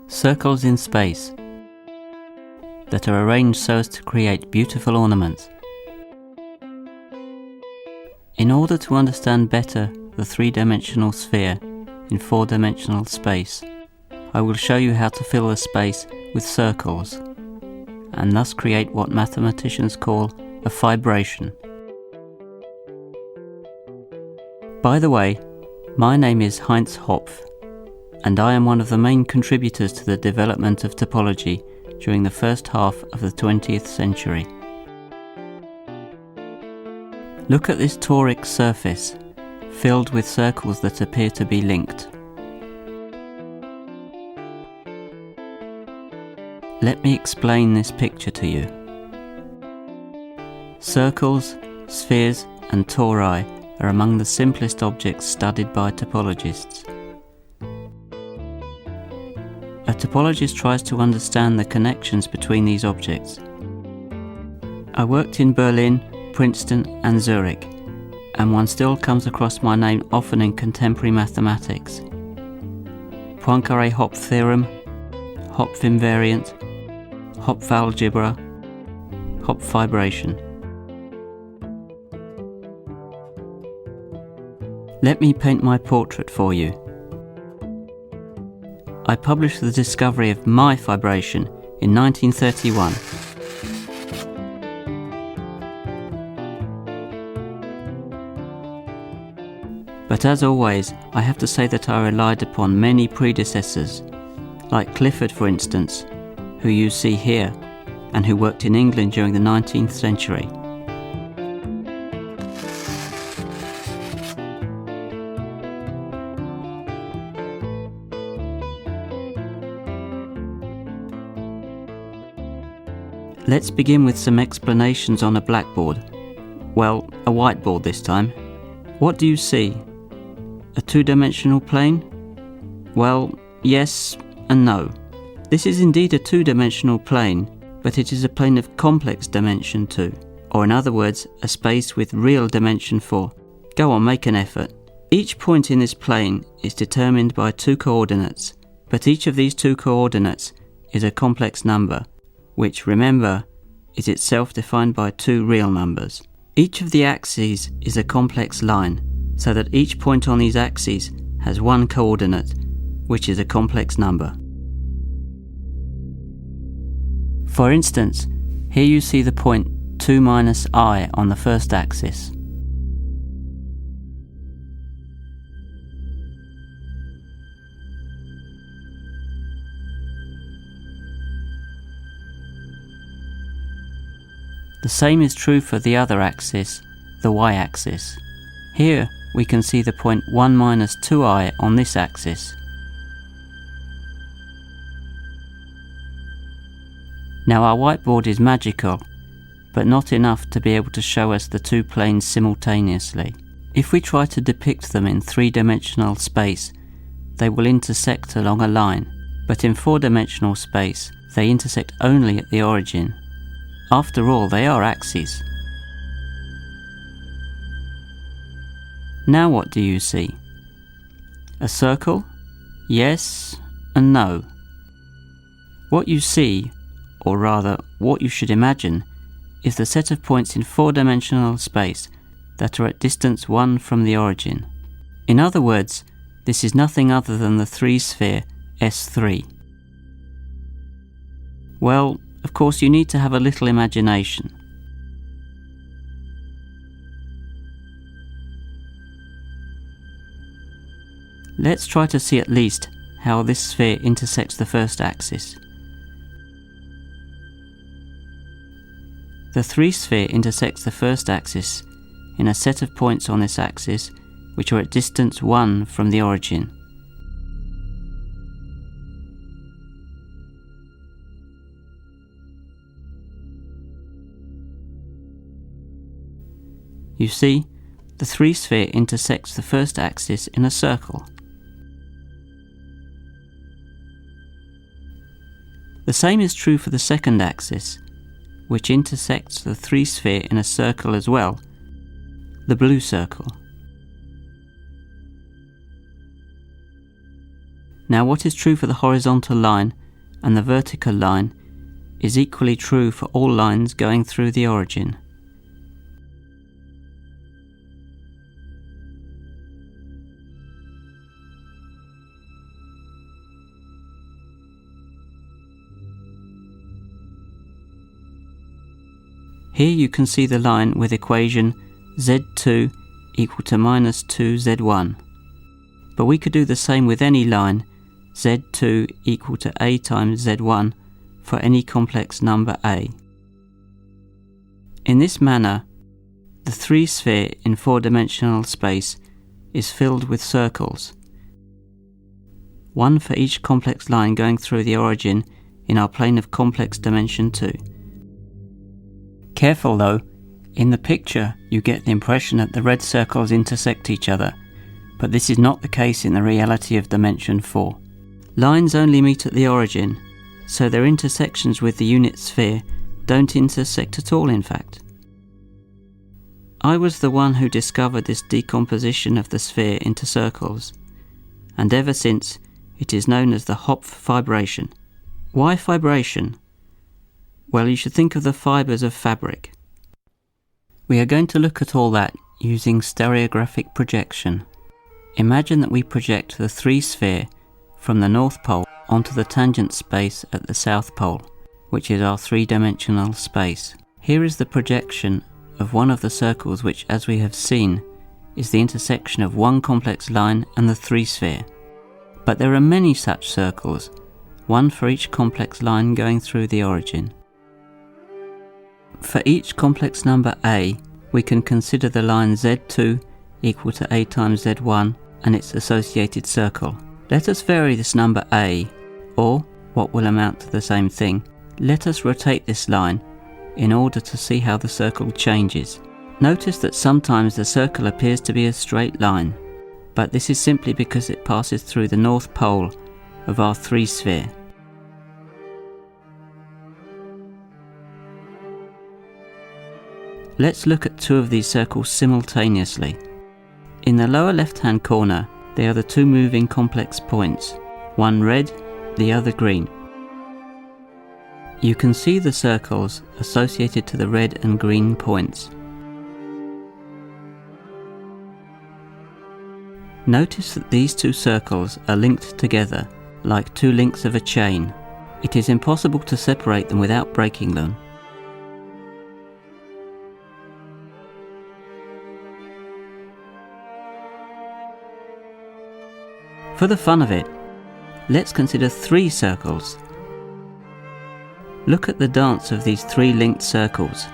Circles in space that are arranged so as to create beautiful ornaments. In order to understand better the three-dimensional sphere in four-dimensional space, I will show you how to fill the space with circles and thus create what mathematicians call a fibration. By the way, my name is Heinz Hopf, and I am one of the main contributors to the development of topology during the first half of the 20th century. Look at this toric surface, filled with circles that appear to be linked. Let me explain this picture to you. Circles, spheres, and tori are among the simplest objects studied by topologists. A topologist tries to understand the connections between these objects. I worked in Berlin, Princeton and Zurich, and one still comes across my name often in contemporary mathematics. Poincaré-Hopf theorem, Hopf invariant, Hopf algebra, Hopf fibration. Let me paint my portrait for you. I published the discovery of my fibration in 1931. But as always, I have to say that I relied upon many predecessors, like Clifford for instance, who you see here, and who worked in England during the 19th century. Let's begin with some explanations on a blackboard. Well, a whiteboard this time. What do you see? A two-dimensional plane? Well, yes and no. This is indeed a two-dimensional plane, but it is a plane of complex dimension 2, or in other words, a space with real dimension 4. Go on, make an effort. Each point in this plane is determined by two coordinates, but each of these two coordinates is a complex number, which, remember, is itself defined by two real numbers. Each of the axes is a complex line, so that each point on these axes has one coordinate, which is a complex number. For instance, here you see the point 2 minus I on the first axis. The same is true for the other axis, the y-axis. Here we can see the point 1 minus 2i on this axis. Now our whiteboard is magical, but not enough to be able to show us the two planes simultaneously. If we try to depict them in three-dimensional space, they will intersect along a line, but in four-dimensional space, they intersect only at the origin. After all, they are axes. Now what do you see? A circle? Yes and no. What you see, or rather what you should imagine, is the set of points in four-dimensional space that are at distance 1 from the origin. In other words, this is nothing other than the three-sphere S3. Well, of course you need to have a little imagination. Let's try to see at least how this sphere intersects the first axis. The three-sphere intersects the first axis in a set of points on this axis which are at distance 1 from the origin. You see, the three-sphere intersects the first axis in a circle. The same is true for the second axis, which intersects the three-sphere in a circle as well, the blue circle. Now what is true for the horizontal line and the vertical line is equally true for all lines going through the origin. Here you can see the line with equation z2 equal to minus 2z1. But we could do the same with any line z2 equal to a times z1 for any complex number a. In this manner, the 3-sphere in 4-dimensional space is filled with circles, one for each complex line going through the origin in our plane of complex dimension 2. Careful though, in the picture you get the impression that the red circles intersect each other, but this is not the case in the reality of dimension 4. Lines only meet at the origin, so their intersections with the unit sphere don't intersect at all in fact. I was the one who discovered this decomposition of the sphere into circles, and ever since it is known as the Hopf fibration. Why fibration? Well, you should think of the fibres of fabric. We are going to look at all that using stereographic projection. Imagine that we project the 3-sphere from the North Pole onto the tangent space at the South Pole, which is our 3-dimensional space. Here is the projection of one of the circles which, as we have seen, is the intersection of one complex line and the 3-sphere. But there are many such circles, one for each complex line going through the origin. For each complex number a, we can consider the line z2 equal to a times z1 and its associated circle. Let us vary this number a, or, what will amount to the same thing, let us rotate this line in order to see how the circle changes. Notice that sometimes the circle appears to be a straight line, but this is simply because it passes through the North Pole of our 3-sphere. Let's look at two of these circles simultaneously. In the lower left-hand corner, they are the two moving complex points, one red, the other green. You can see the circles associated to the red and green points. Notice that these two circles are linked together like two links of a chain. It is impossible to separate them without breaking them. For the fun of it, let's consider 3 circles. Look at the dance of these 3 linked circles.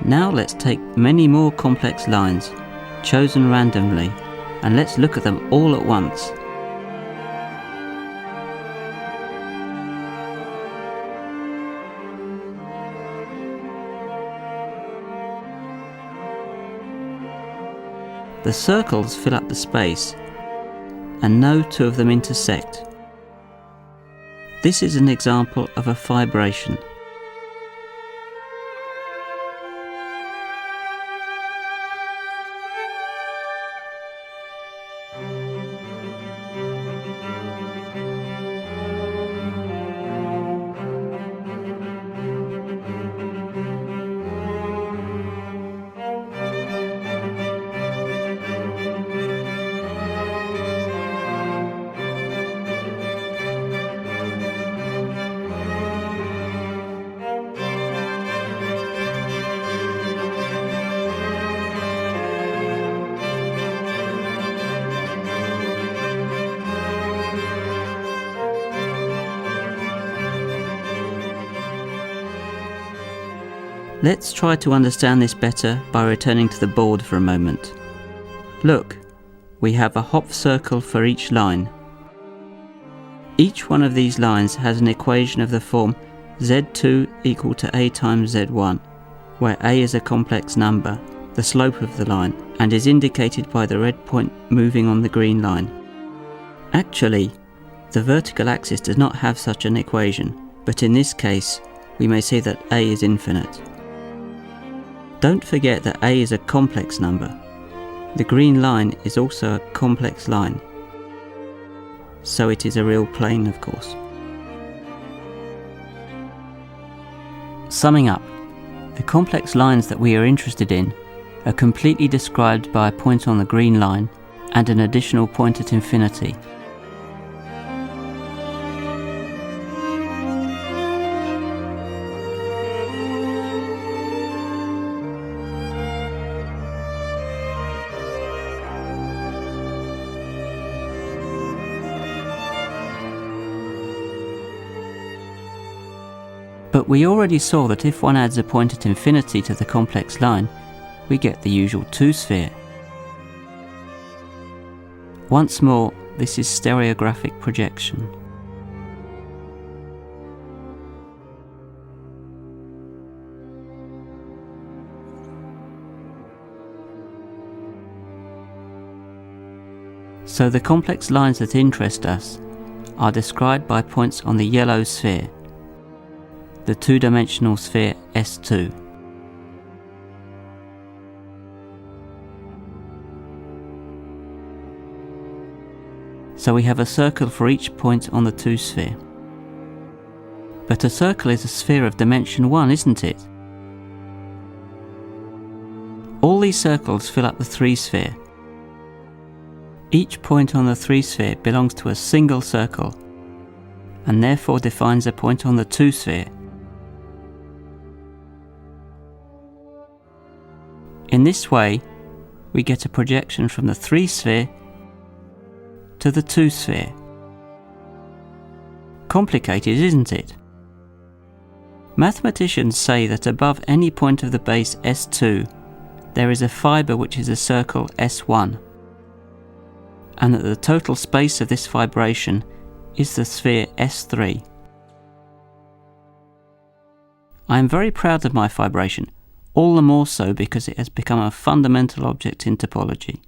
Now let's take many more complex lines, chosen randomly, and let's look at them all at once. The circles fill up the space, and no two of them intersect. This is an example of a fibration. Let's try to understand this better by returning to the board for a moment. Look, we have a Hopf circle for each line. Each one of these lines has an equation of the form z2 equal to a times z1, where a is a complex number, the slope of the line, and is indicated by the red point moving on the green line. Actually, the vertical axis does not have such an equation, but in this case, we may see that a is infinite. Don't forget that a is a complex number. The green line is also a complex line, so it is a real plane, of course. Summing up, the complex lines that we are interested in are completely described by a point on the green line and an additional point at infinity. But we already saw that if one adds a point at infinity to the complex line, we get the usual two-sphere. Once more, this is stereographic projection. So the complex lines that interest us are described by points on the yellow sphere, the two-dimensional sphere S2. So we have a circle for each point on the two-sphere. But a circle is a sphere of dimension 1, isn't it? All these circles fill up the 3-sphere. Each point on the 3-sphere belongs to a single circle, and therefore defines a point on the 2-sphere. In this way, we get a projection from the 3-sphere to the 2-sphere. Complicated, isn't it? Mathematicians say that above any point of the base S2, there is a fibre which is a circle S1, and that the total space of this fibration is the sphere S3. I am very proud of my fibration, all the more so because it has become a fundamental object in topology.